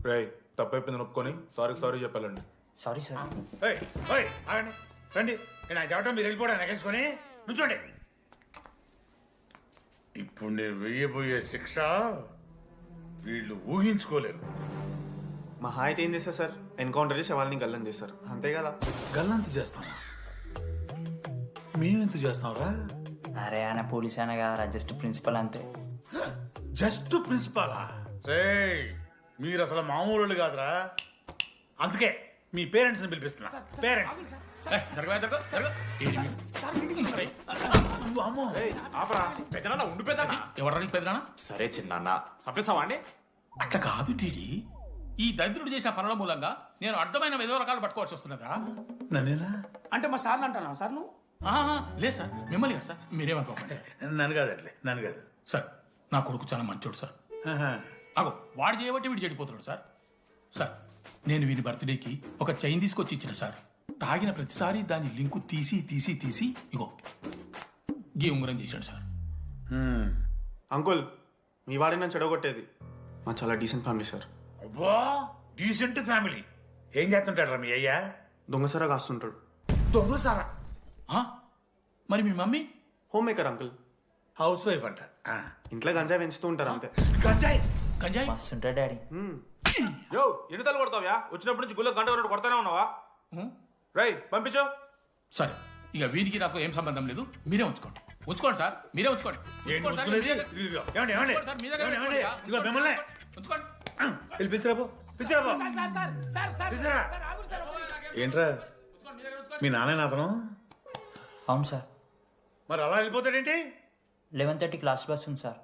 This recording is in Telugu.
రే తప్పైపోయింది ఒప్పుకొని సారీ చెప్పాలండి. Sorry sir. ఆగండి రండి. నేను ఆయన చెప్పడం మీరు వెళ్ళిపోవడానికి ఎగేసుకొని నుంచోండి. ఇప్పుడు నేను వెయ్యబోయే శిక్ష వీళ్ళు ఊహించుకోలేరు. మా హాయితే ఏం చేస్తారు సార్? ఎన్కౌంటర్ చేసి వాళ్ళని గల్లం చేస్తారు అంతే కదా. గల్లంత చేస్తాం మేమెంత చేస్తాంరా? అరే ఆయన పోలీస్ అయినా కదా, జస్ట్ ప్రిన్సిపల్ అంతే. జస్ట్ ప్రిన్సిపాలా? రే మీరు అసలు మామూలు కాదురా. అందుకే మీ పేరెంట్స్ని పిలిపిస్తున్నా. పేరెంట్స్ ఎవరికి పెద్దనా? సరే చిన్న చంపేస్తావా అండి? అట్లా కాదు టీడీ, ఈ దరిద్రుడు చేసిన పనుల మూలంగా నేను అడ్డమైన విధవ రకాలు పట్టుకోవాల్సి వస్తున్నదా? నన్నేనా అంటే మా సార్ని అంటున్నా సార్ నువ్వు? లేదు సార్, మిమ్మల్ని కదా సార్, మీరేమనుకోకండి సార్. నన్ను కాదు అట్లే, నన్ను కాదు సార్. నా కొడుకు చాలా మంచోడు సార్. అగో వాడు చేయబట్టి వీడు చెడిపోతున్నాడు సార్. సార్ నేను వీడి బర్త్డేకి ఒక చైన్ తీసుకొచ్చి ఇచ్చిన సార్. తాగిన ప్రతిసారి దాని లింకు తీసి ఇగో గీ ఉంగరం చేశాడు సార్. అంకుల్ మీ వాడే నన్ను చెడగొట్టేది. మా చాలా డీసెంట్ ఫ్యామిలీ సార్. అబ్బా డీసెంట్ ఫ్యామిలీ. ఏం చేస్తుంటాడు రా మీ అయ్యా? దొంగసారా కాస్తుంటాడు. దొంగసారా? మరి మీ mummy? Home maker uncle. House wife అంట. ఇంట్లో గంజాయి పెంచుతూ ఉంటారు అంతే. గంజాయి గంజాయి మస్తు ఉంటాడు డాడీ. యో ఎన్నిసార్లు కొడతావ్యా? వచ్చినప్పటి నుంచి గుళ్ళ గంట కొట్టు కొడతానే ఉన్నావా? రై పంపించో. సరే ఇక వీరికి నాకు ఏం సంబంధం లేదు, మీరే ఉంచుకోండి. ఉంచుకోండి సార్, మీరే ఉంచుకోండి. ఏంట్రా మీ నాన్న అతను? అవును సార్. మరి అలా వెళ్ళిపోతాడేంటి? 11:30 క్లాస్ బస్ ఉంది సార్.